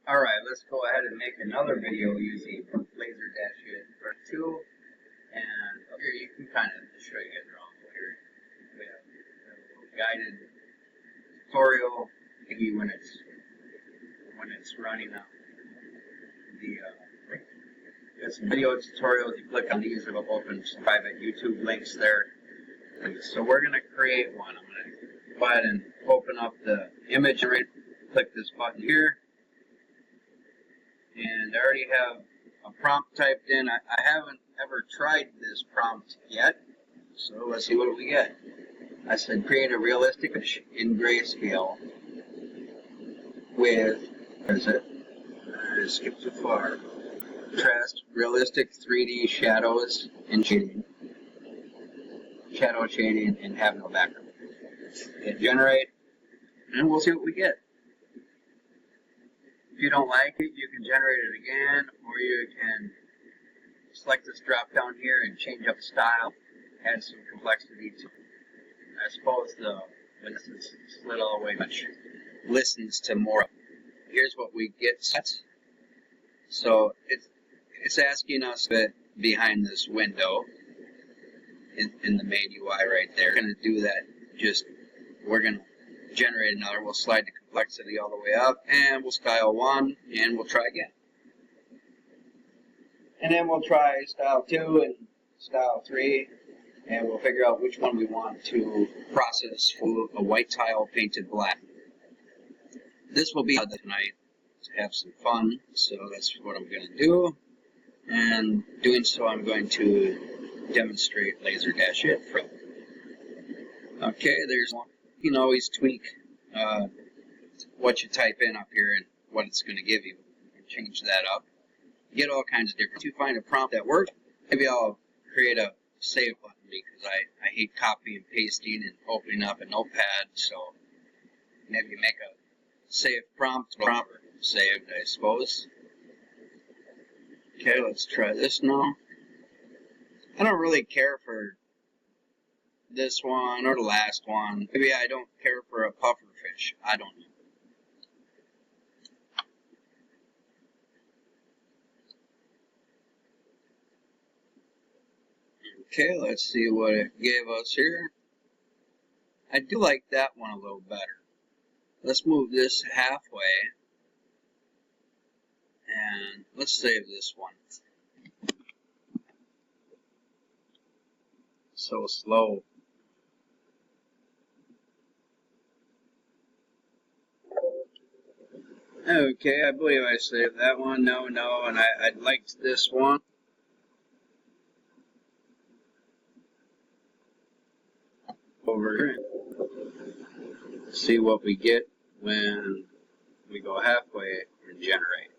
Alright, let's go ahead and make another video using Laser DaSH-IT V1.2. And up here you can kind of show you guys around here. We have a little guided tutorial maybe when it's running up. There's some video tutorials. You click on these, it'll open some private YouTube links there. So we're going to create one. I'm going to go ahead and open up the image and click this button here. And I already have a prompt typed in. I haven't ever tried this prompt yet, so let's see what we get. I said create a realistic in grayscale with, where is it? I skipped too far. Contrast, realistic 3D shadows and shading. Shadow shading and have no background. Hit generate, and we'll see what we get. If you don't like it, you can generate it again, or you can select this drop down here and change up style, add some complexity to it. I suppose when this is slid all the way much listens to more. Here's what we get set. So it's asking us behind this window in the main UI right there. We're going to do that. We're going to generate another. We'll slide the complexity all the way up, and we'll style 1, and we'll try again. And then we'll try style 2 and style 3, and we'll figure out which one we want to process for a white tile painted black. This will be tonight to have some fun, so that's what I'm going to do. And doing so, I'm going to demonstrate Laser DaSH-IT from. Okay, there's one. You can always tweak what you type in up here and what it's going to give you, and change that up. You get all kinds of different. To find a prompt that works, maybe I'll create a save button because I hate copying and pasting and opening up a notepad. So maybe make a save prompt proper saved, I suppose. Okay, let's try this now. I don't really care for this one or the last one. Maybe I don't care for a puffer fish. I don't know. Okay, let's see what it gave us here. I do like that one a little better. Let's move this halfway. And let's save this one. So slow. Okay, I believe I saved that one. No, and I liked this one. Over here. See what we get when we go halfway and generate.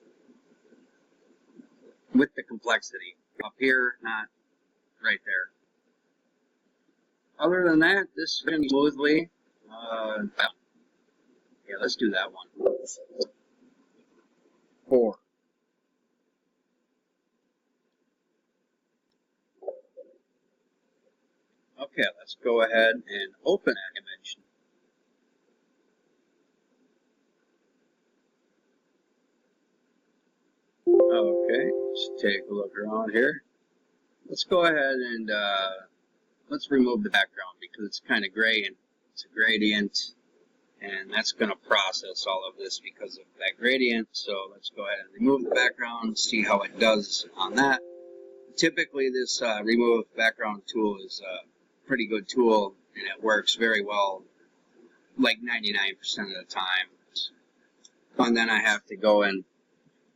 With the complexity. Up here, not right there. Other than that, this is going smoothly. Yeah, let's do that one. 4. Okay, let's go ahead and open that image. Okay, let's take a look around here. Let's go ahead and let's remove the background because it's kind of gray and it's a gradient, and that's going to process all of this because of that gradient. So let's go ahead and remove the background, see how it does on that. Typically this remove background tool is a pretty good tool, and it works very well like 99% of the time. And then I have to go and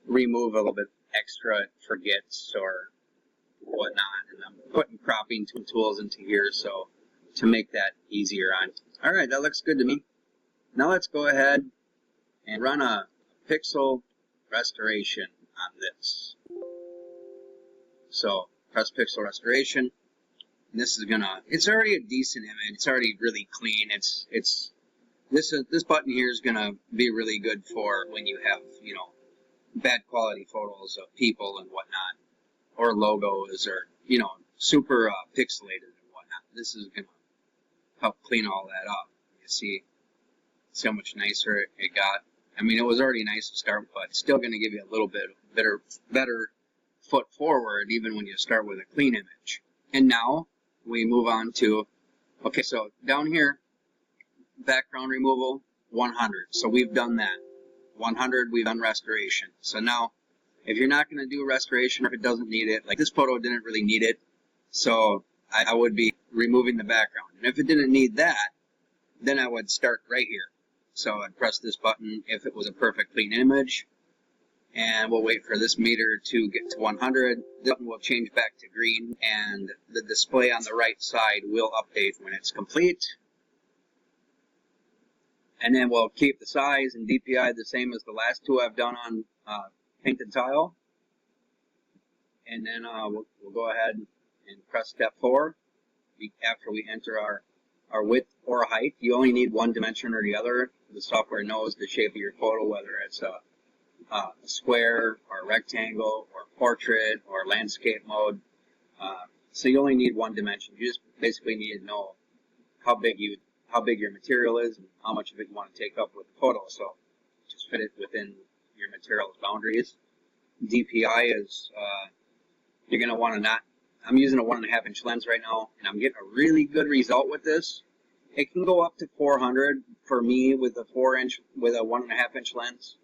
remove a little bit extra, it forgets or whatnot, and I'm putting cropping tools into here so to make that easier on. Alright, that looks good to me. Now let's go ahead and run a pixel restoration on this. So press pixel restoration, and this is gonna, it's already a decent image, it's already really clean. This button here is gonna be really good for when you have, you know, bad quality photos of people and whatnot, or logos, or, you know, super pixelated and whatnot. This is going to help clean all that up. You see how much nicer it got I mean, it was already nice to start, but it's still going to give you a little bit better foot forward, even when you start with a clean image. And now we move on to, okay, so down here, background removal, 100. So we've done that. 100, we've done restoration. So now, if you're not going to do restoration, if it doesn't need it, like this photo didn't really need it, so I would be removing the background. And if it didn't need that, then I would start right here. So I'd press this button if it was a perfect clean image, and we'll wait for this meter to get to 100. Then we'll change back to green, and the display on the right side will update when it's complete. And then we'll keep the size and DPI the same as the last two I've done on painted tile. And then we'll go ahead and press step 4 after we enter our width or height. You only need one dimension or the other. The software knows the shape of your photo, whether it's a square or a rectangle or portrait or landscape mode. So you only need one dimension. You just basically need to know how big your material is and how much of it you want to take up with the photo. So just fit it within your material's boundaries. DPI is you're going to want to not. I'm using a 1.5 inch lens right now, and I'm getting a really good result with this. It can go up to 400 for me with a 1.5 inch lens,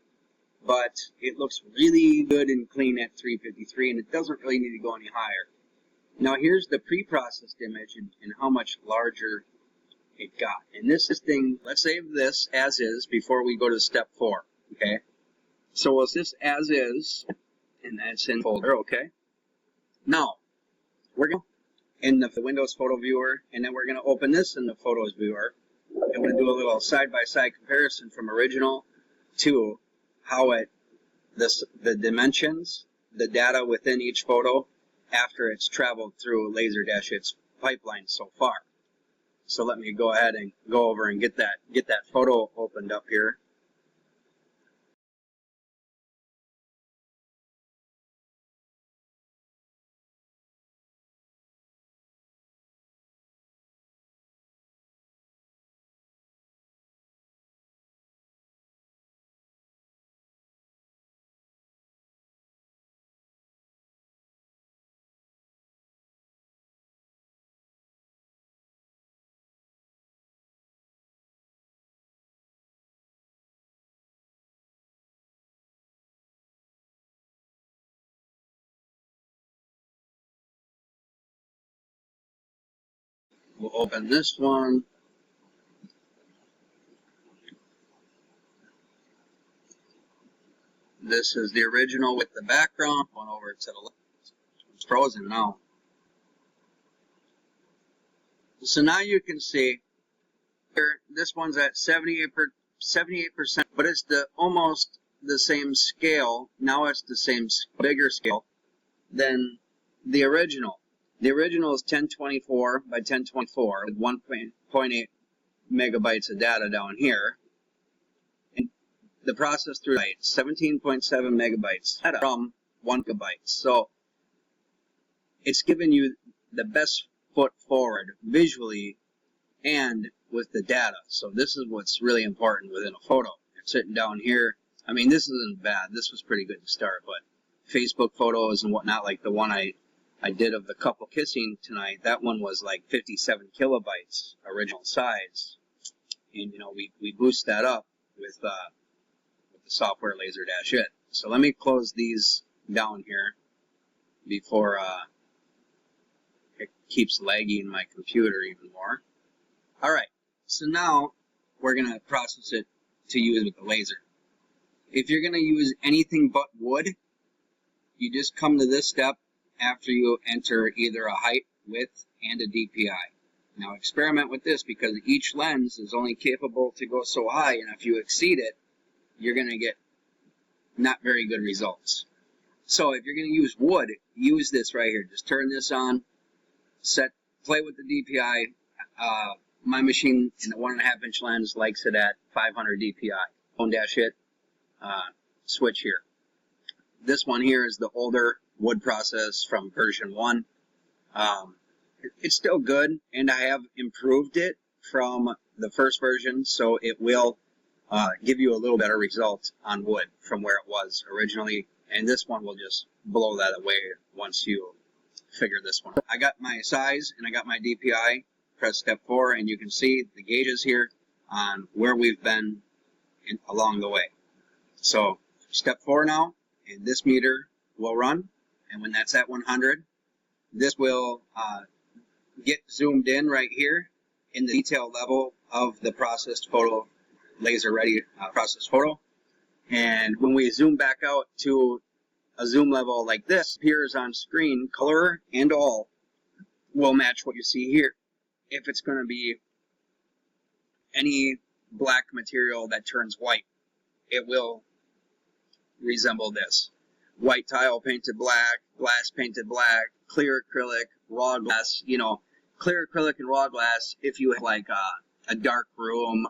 but it looks really good and clean at 353, and it doesn't really need to go any higher. Now here's the pre-processed image and how much larger it got. And this thing, let's save this as is before we go to step 4. Okay, so we'll this as is, and that's in folder. Okay, now we're going to in the Windows Photo Viewer, and then we're going to open this in the Photos Viewer, and we're going to do a little side-by-side comparison from original to how the dimensions, the data within each photo after it's traveled through Laser DaSH-IT's pipeline so far. So let me go ahead and go over and get that photo opened up here. We'll open this one. This is the original with the background. One over to the left. It's frozen now. So now you can see here, this one's at 78%, but it's almost the same scale. Now it's the same bigger scale than the original. The original is 1024 by 1024 with 1.8 megabytes of data down here. And the process through 17.7 megabytes from 1 gigabyte. So it's giving you the best foot forward visually and with the data. So this is what's really important within a photo. You're sitting down here. I mean, this isn't bad. This was pretty good to start, but Facebook photos and whatnot, like the one I did of the couple kissing tonight, that one was like 57 kilobytes original size. And, you know, we boost that up with the software Laser DaSH-IT. So let me close these down here before it keeps lagging my computer even more. Alright, so now we're going to process it to use with the laser. If you're going to use anything but wood, you just come to this step after you enter either a height, width, and a DPI. Now experiment with this because each lens is only capable to go so high, and if you exceed it, you're going to get not very good results. So if you're going to use wood, use this right here. Just turn this on, play with the DPI. My machine in the 1.5 inch lens likes it at 500 DPI. DaSH-IT switch here. This one here is the older wood process from version 1. It's still good, and I have improved it from the first version, so it will give you a little better result on wood from where it was originally. And this one will just blow that away once you figure this one out. I got my size and I got my DPI. Press step 4 and you can see the gauges here on where we've been along the way. So step 4 now, and this meter will run, and when that's at 100, this will get zoomed in right here in the detail level of the processed photo, laser ready processed photo. And when we zoom back out to a zoom level like this, appears on screen, color and all will match what you see here. If it's going to be any black material that turns white, it will resemble this. White tile painted black, glass painted black, clear acrylic, raw glass. You know, clear acrylic and raw glass, if you have like a dark room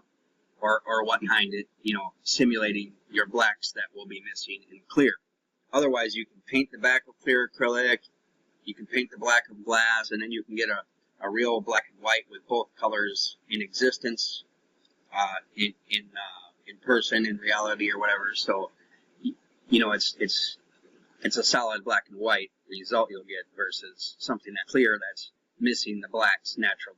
or what behind it, you know, simulating your blacks that will be missing in clear. Otherwise, you can paint the back of clear acrylic, you can paint the black of glass, and then you can get a real black and white with both colors in existence, in person, in reality, or whatever. So, you know, it's a solid black and white result you'll get versus something that's clear that's missing the blacks naturally.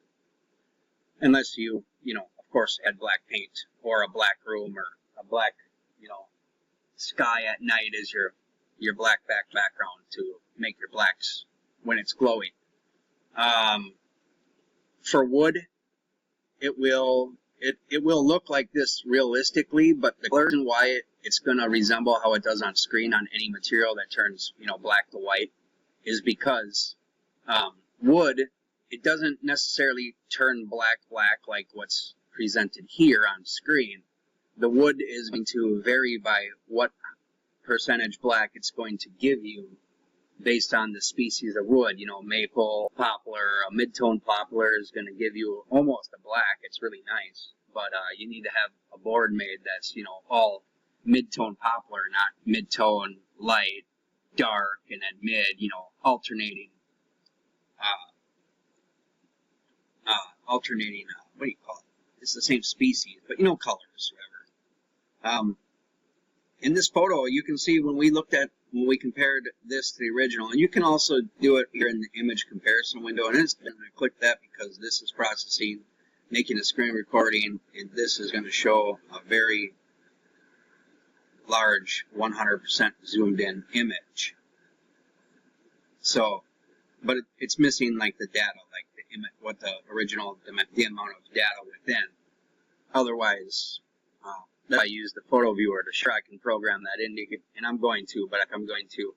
Unless you know, of course, add black paint or a black room or a black, you know, sky at night as your black background to make your blacks when it's glowing. For wood, it will look like this realistically, but the colors and why it's going to resemble how it does on screen on any material that turns, you know, black to white is because wood, it doesn't necessarily turn black like what's presented here on screen. The wood is going to vary by what percentage black it's going to give you based on the species of wood. You know, maple, poplar, a mid-tone poplar is going to give you almost a black. It's really nice, but you need to have a board made that's, you know, all mid-tone poplar, not mid-tone, light, dark, and then mid, you know, alternating, what do you call it? It's the same species, but, you know, colors, whatever. In this photo, you can see when we compared this to the original, and you can also do it here in the image comparison window, and I'm going to click that because this is processing, making a screen recording, and this is going to show a very large 100% zoomed in image. So, but it's missing like the data, like the image, what the original, the amount of data within. Otherwise, I use the photo viewer to show I can program that in, and I'm going to, but I'm going to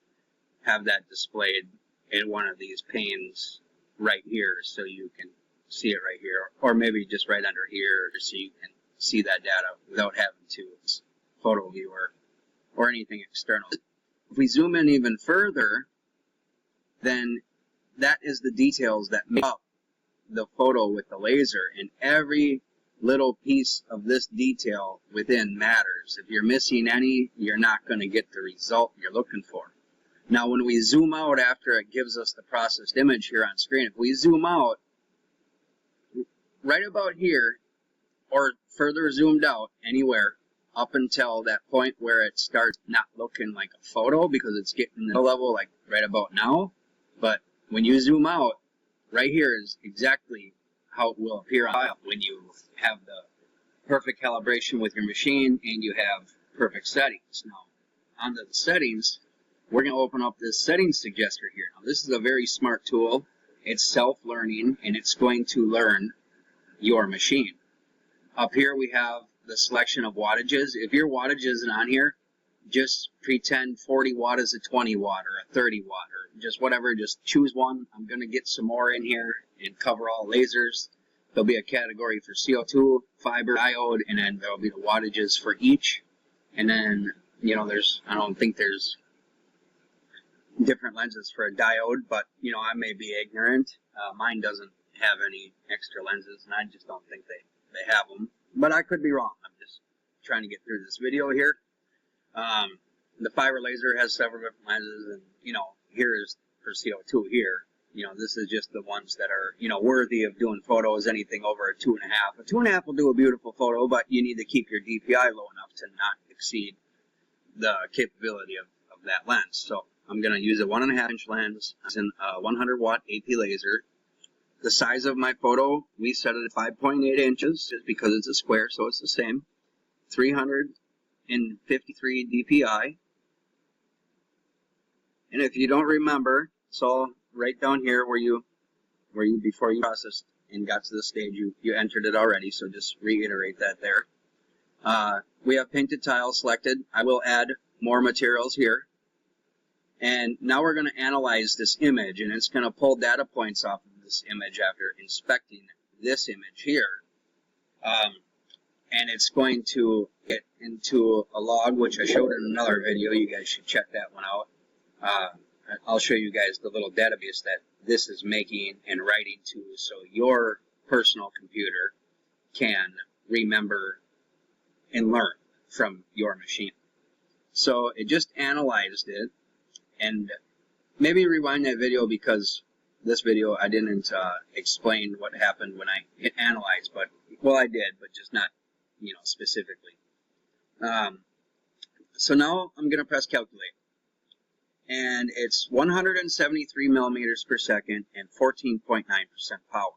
have that displayed in one of these panes right here so you can see it right here, or maybe just right under here so you can see that data without having to use photo viewer or anything external. If we zoom in even further, then that is the details that make up the photo with the laser, and every little piece of this detail within matters. If you're missing any, you're not going to get the result you're looking for. Now, when we zoom out after it gives us the processed image here on screen, if we zoom out right about here, or further zoomed out anywhere up until that point where it starts not looking like a photo because it's getting the level like right about now, but when you zoom out, right here is exactly how it will appear on file when you have the perfect calibration with your machine and you have perfect settings. Now, onto the settings, we're going to open up this settings suggester here. Now, this is a very smart tool. It's self-learning, and it's going to learn your machine. Up here, we have the selection of wattages. If your wattage isn't on here, just pretend 40 watt is a 20 watt or a 30 watt or just whatever. Just choose one. I'm going to get some more in here and cover all lasers. There'll be a category for CO2, fiber, diode, and then there'll be the wattages for each. And then, you know, I don't think there's different lenses for a diode, but, you know, I may be ignorant. Mine doesn't have any extra lenses, and I just don't think they have them. But I could be wrong. I'm just trying to get through this video here. The fiber laser has several different lenses, and, you know, here is for CO2 here. You know, this is just the ones that are, you know, worthy of doing photos. Anything over a 2.5. A 2.5 will do a beautiful photo, but you need to keep your DPI low enough to not exceed the capability of that lens. So I'm going to use a 1.5 inch lens. It's a 100 watt AP laser. The size of my photo, we set it at 5.8 inches just because it's a square, so it's the same. 353 DPI. And if you don't remember, it's all right down here where you before you processed and got to the stage, you entered it already, so just reiterate that there. We have painted tile selected. I will add more materials here. And now we're going to analyze this image, and it's going to pull data points off of this image after inspecting this image here. And it's going to get into a log, which I showed in another video. You guys should check that one out. I'll show you guys the little database that this is making and writing to, so your personal computer can remember and learn from your machine. So it just analyzed it, and maybe rewind that video, because this video I didn't explain what happened when I hit analyze, but, well, I did, but just not, you know, specifically. So now I'm going to press calculate. And it's 173 millimeters per second and 14.9% power.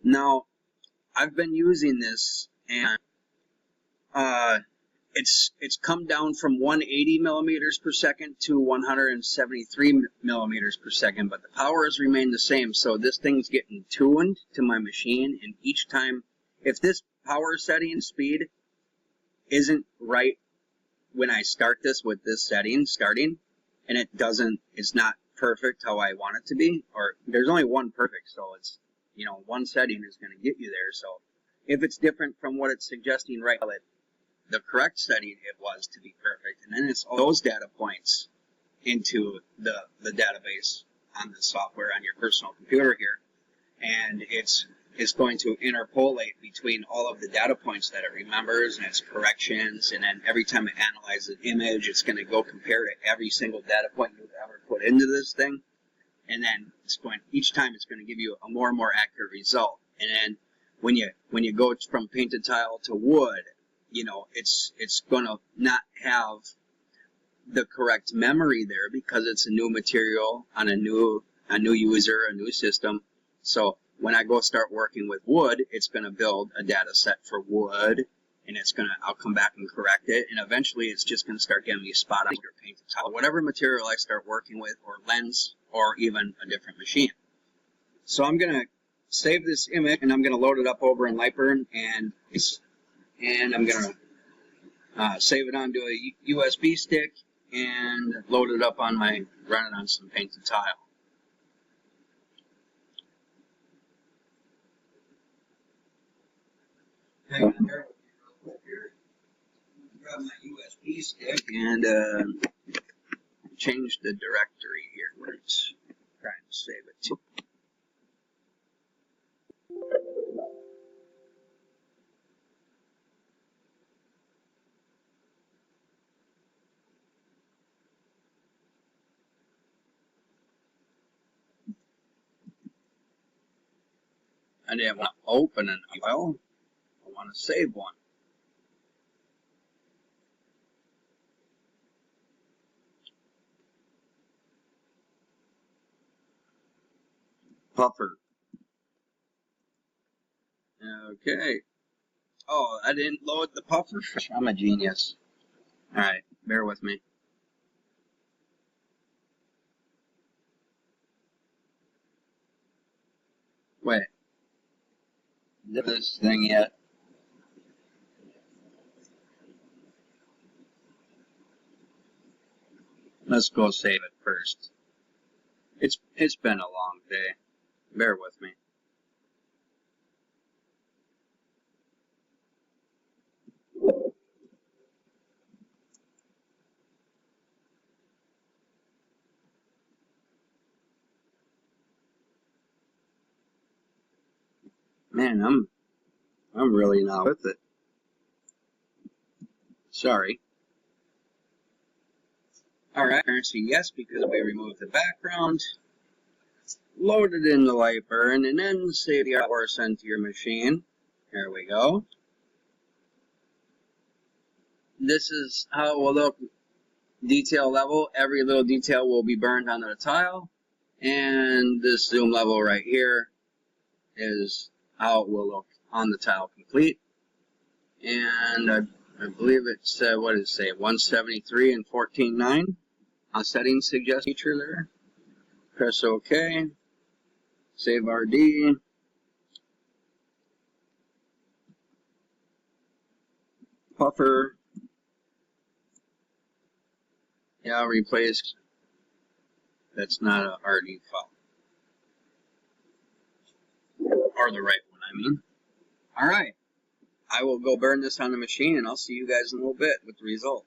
Now, I've been using this, and it's come down from 180 millimeters per second to 173 millimeters per second, but the power has remained the same. So this thing's getting tuned to my machine, and each time, if this power setting speed isn't right when I start this with this setting starting, and it's not perfect how I want it to be, or there's only one perfect, so it's, you know, one setting is going to get you there. So if it's different from what it's suggesting right now, the correct setting it was to be perfect, and then it's all those data points into the database on the software on your personal computer here, and it's going to interpolate between all of the data points that it remembers and its corrections, and then every time it analyzes an image, it's going to go compare to every single data point you've ever put into this thing, and then each time it's going to give you a more and more accurate result. And then when you go from painted tile to wood, you know, it's going to not have the correct memory there because it's a new material on a new user, a new system. So when I go start working with wood, it's going to build a data set for wood, and I'll come back and correct it, and eventually it's just going to start getting me spot on your painted tile, whatever material I start working with, or lens, or even a different machine. So I'm going to save this image, and I'm going to load it up over in LightBurn, and I'm going to save it onto a USB stick and load it up run it on some painted tile. Okay, I'm here real quick here. Grab my USB stick and change the directory here where it's trying to save it to. I didn't want to open an file. I want to save one. Puffer. Okay. Oh, I didn't load the puffer? I'm a genius. Alright, bear with me. Wait. This thing yet? Let's go save it first. It's been a long day. Bear with me. Man, I'm really not with it. Sorry. Alright, currency yes, because we removed the background. load it in the LightBurn, and then save the artwork sent to your machine. There we go. This is how it will look detail level. Every little detail will be burned onto the tile. And this zoom level right here is how it will look on the tile complete. And I believe it said, what did it say, 173 and 14.9 on settings suggest feature there. Press OK. Save RD. Puffer. Yeah, replace. That's not a RD file. Or the right one, I mean. Alright. I will go burn this on the machine, and I'll see you guys in a little bit with the result.